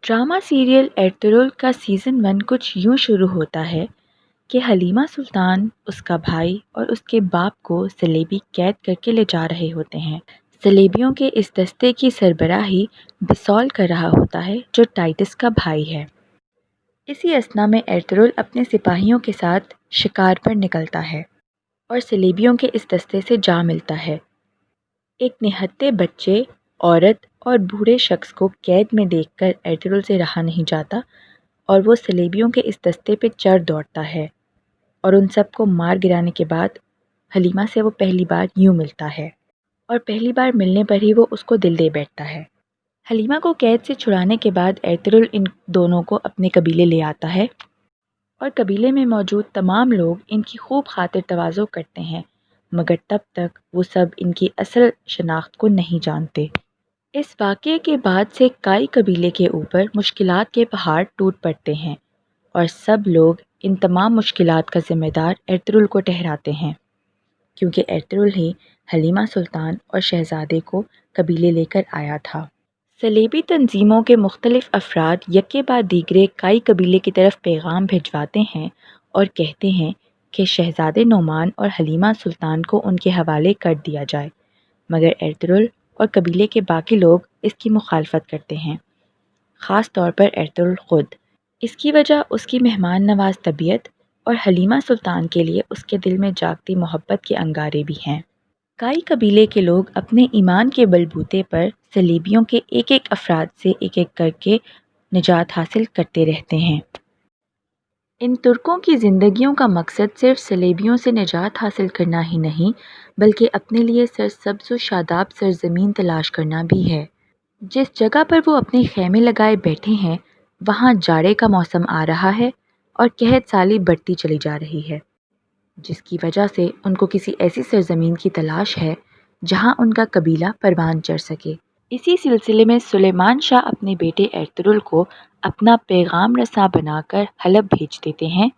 Drama serial ایرطغرل کا season 1 کچھ یوں شروع ہوتا ہے کہ حلیمہ سلطان، اس کا بھائی اور اس کے باپ کو صلیبی قید کر کے لے جا رہے ہوتے ہیں۔ صلیبیوں کے اس دستے کی سربراہی بسول کر رہا ہوتا ہے جو ٹائٹس کا بھائی ہے۔ اسی اثنا میں ایرطغرل اپنے سپاہیوں کے ساتھ شکار پر نکلتا ہے اور صلیبیوں کے اس دستے سے جا ملتا ہے۔ ایک نہتے بچے، عورت اور بوڑھے شخص کو قید میں دیکھ کر ایرطغرل سے رہا نہیں جاتا اور وہ صلیبیوں کے اس دستے پہ چڑھ دوڑتا ہے اور ان سب کو مار گرانے کے بعد حلیمہ سے وہ پہلی بار یوں ملتا ہے اور پہلی بار ملنے پر ہی وہ اس کو دل دے بیٹھتا ہے۔ حلیمہ کو قید سے چھڑانے کے بعد ایرطغرل ان دونوں کو اپنے قبیلے لے آتا ہے اور قبیلے میں موجود تمام لوگ ان کی خوب خاطر تواضع کرتے ہیں، مگر تب تک وہ سب ان کی اصل شناخت کو نہیں جانتے۔ اس واقعے کے بعد سے کائی قبیلے کے اوپر مشکلات کے پہاڑ ٹوٹ پڑتے ہیں اور سب لوگ ان تمام مشکلات کا ذمہ دار ایرطغرل کو ٹھہراتے ہیں، کیونکہ ایرطغرل ہی حلیمہ سلطان اور شہزادے کو قبیلے لے کر آیا تھا۔ صلیبی تنظیموں کے مختلف افراد یکے بعد دیگرے کائی قبیلے کی طرف پیغام بھجواتے ہیں اور کہتے ہیں کہ شہزادے نعمان اور حلیمہ سلطان کو ان کے حوالے کر دیا جائے، مگر ایرطغرل اور قبیلے کے باقی لوگ اس کی مخالفت کرتے ہیں، خاص طور پر ایرطغرل خود۔ اس کی وجہ اس کی مہمان نواز طبیعت اور حلیمہ سلطان کے لیے اس کے دل میں جاگتی محبت کے انگارے بھی ہیں۔ کائی قبیلے کے لوگ اپنے ایمان کے بلبوتے پر صلیبیوں کے ایک ایک افراد سے ایک ایک کر کے نجات حاصل کرتے رہتے ہیں۔ ان ترکوں کی زندگیوں کا مقصد صرف صلیبیوں سے نجات حاصل کرنا ہی نہیں، بلکہ اپنے لیے سرسبز و شاداب سرزمین تلاش کرنا بھی ہے۔ جس جگہ پر وہ اپنے خیمے لگائے بیٹھے ہیں وہاں جاڑے کا موسم آ رہا ہے اور قحط سالی بڑھتی چلی جا رہی ہے، جس کی وجہ سے ان کو کسی ایسی سرزمین کی تلاش ہے جہاں ان کا قبیلہ پروان چڑھ سکے۔ اسی سلسلے میں سلیمان شاہ اپنے بیٹے ایرطغرل کو اپنا پیغام رساں بنا کر حلب بھیج دیتے ہیں،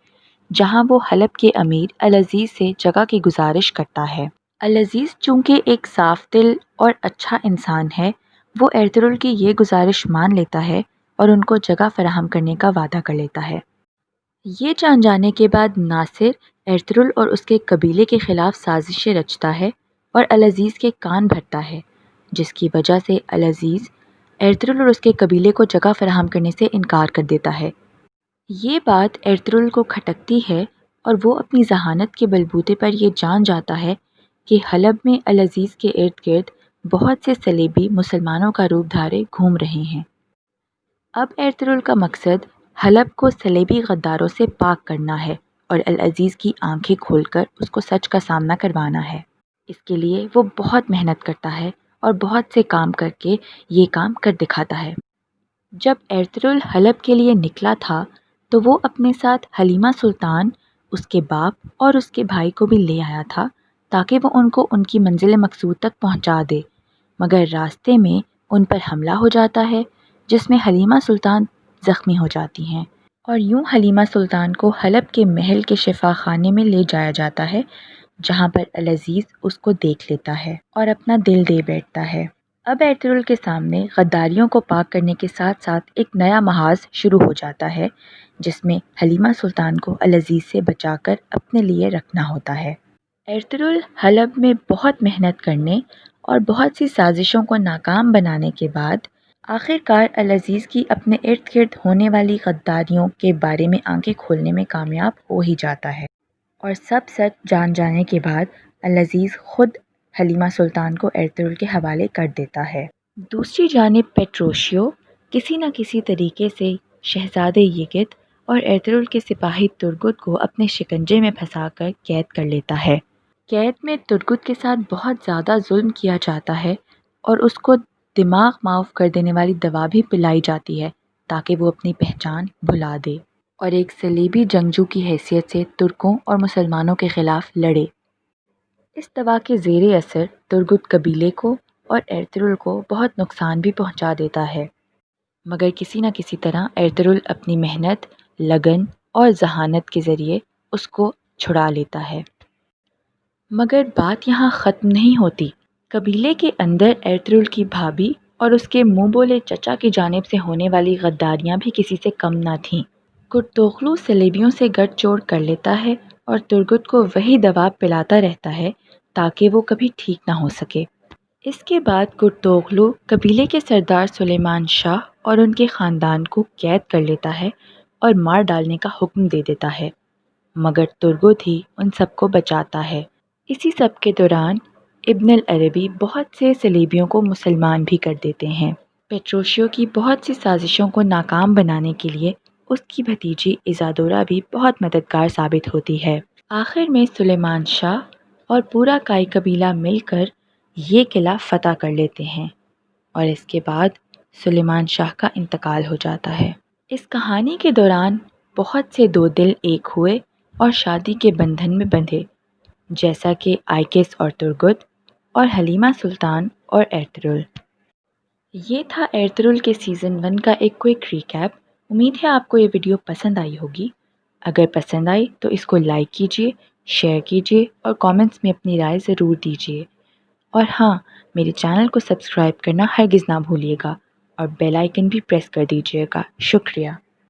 جہاں وہ حلب کے امیر العزیز سے جگہ کی گزارش کرتا ہے۔ العزیز چونکہ ایک صاف دل اور اچھا انسان ہے، وہ ایرطغرل کی یہ گزارش مان لیتا ہے اور ان کو جگہ فراہم کرنے کا وعدہ کر لیتا ہے۔ یہ جان جانے کے بعد ناصر ایرطغرل اور اس کے قبیلے کے خلاف سازشیں رچتا ہے اور العزیز کے کان بھرتا ہے، جس کی وجہ سے العزیز ایرطغرل اور اس کے قبیلے کو جگہ فراہم کرنے سے انکار کر دیتا ہے۔ یہ بات ایرطغرل کو کھٹکتی ہے اور وہ اپنی ذہانت کے بلبوتے پر یہ جان جاتا ہے کہ حلب میں العزیز کے ارد گرد بہت سے صلیبی مسلمانوں کا روپ دھارے گھوم رہے ہیں۔ اب ایرطغرل کا مقصد حلب کو صلیبی غداروں سے پاک کرنا ہے اور العزیز کی آنکھیں کھول کر اس کو سچ کا سامنا کروانا ہے۔ اس کے لیے وہ بہت محنت کرتا ہے اور بہت سے کام کر کے یہ کام کر دکھاتا ہے۔ جب ایرطغرل حلب کے لیے نکلا تھا تو وہ اپنے ساتھ حلیمہ سلطان، اس کے باپ اور اس کے بھائی کو بھی لے آیا تھا تاکہ وہ ان کو ان کی منزل مقصود تک پہنچا دے، مگر راستے میں ان پر حملہ ہو جاتا ہے جس میں حلیمہ سلطان زخمی ہو جاتی ہیں اور یوں حلیمہ سلطان کو حلب کے محل کے شفا خانے میں لے جایا جاتا ہے، جہاں پر العزیز اس کو دیکھ لیتا ہے اور اپنا دل دے بیٹھتا ہے۔ اب ایرطغرل کے سامنے غداریوں کو پاک کرنے کے ساتھ ساتھ ایک نیا محاذ شروع ہو جاتا ہے جس میں حلیمہ سلطان کو العزیز سے بچا کر اپنے لیے رکھنا ہوتا ہے۔ ایرطغرل حلب میں بہت محنت کرنے اور بہت سی سازشوں کو ناکام بنانے کے بعد آخر کار العزیز کی اپنے ارد گرد ہونے والی غداریوں کے بارے میں آنکھیں کھولنے میں کامیاب ہو ہی جاتا ہے، اور سب سچ جان جانے کے بعد العزیز خود حلیمہ سلطان کو ایرطغرل کے حوالے کر دیتا ہے۔ دوسری جانب پیٹروشیو کسی نہ کسی طریقے سے شہزادے یگت اور ایرطغرل کے سپاہی ترگت کو اپنے شکنجے میں پھنسا کر قید کر لیتا ہے۔ قید میں ترگت کے ساتھ بہت زیادہ ظلم کیا جاتا ہے اور اس کو دماغ معاف کر دینے والی دوا بھی پلائی جاتی ہے تاکہ وہ اپنی پہچان بھلا دے اور ایک صلیبی جنگجو کی حیثیت سے ترکوں اور مسلمانوں کے خلاف لڑے۔ اس دوا کے زیر اثر ترگت قبیلے کو اور ایرطغرل کو بہت نقصان بھی پہنچا دیتا ہے، مگر کسی نہ کسی طرح ایرطغرل اپنی محنت، لگن اور ذہانت کے ذریعے اس کو چھڑا لیتا ہے۔ مگر بات یہاں ختم نہیں ہوتی۔ قبیلے کے اندر ایرطغرل کی بھابھی اور اس کے منہ بولے چچا کی جانب سے ہونے والی غداریاں بھی کسی سے کم نہ تھیں۔ کرتوغلو سلیبیوں سے گٹھ جوڑ کر لیتا ہے اور ترگت کو وہی دوا پلاتا رہتا ہے تاکہ وہ کبھی ٹھیک نہ ہو سکے۔ اس کے بعد کرتوغلو قبیلے کے سردار سلیمان شاہ اور ان کے خاندان کو قید کر لیتا ہے اور مار ڈالنے کا حکم دے دیتا ہے، مگر ترگت ہی ان سب کو بچاتا ہے۔ اسی سب کے دوران ابن العربی بہت سے سلیبیوں کو مسلمان بھی کر دیتے ہیں۔ پیٹروشیو کی بہت سی سازشوں کو ناکام بنانے کے لیے اس کی بھتیجی ایزادورا بھی بہت مددگار ثابت ہوتی ہے۔ آخر میں سلیمان شاہ اور پورا کائی قبیلہ مل کر یہ قلعہ فتح کر لیتے ہیں اور اس کے بعد سلیمان شاہ کا انتقال ہو جاتا ہے۔ اس کہانی کے دوران بہت سے دو دل ایک ہوئے اور شادی کے بندھن میں بندھے، جیسا کہ آئیکس اور ترگت اور حلیمہ سلطان اور ایرترل۔ یہ تھا ایرترل کے سیزن 1 کا ایک کوئک ریکیپ۔ امید ہے آپ کو یہ ویڈیو پسند آئی ہوگی۔ اگر پسند آئی تو اس کو لائک کیجیے، شیئر کیجیے اور کامنٹس میں اپنی رائے ضرور دیجیے۔ اور ہاں، میرے چینل کو سبسکرائب کرنا ہرگز نہ بھولیے گا اور بیل آئیکن بھی پریس کر دیجیے گا۔ شکریہ۔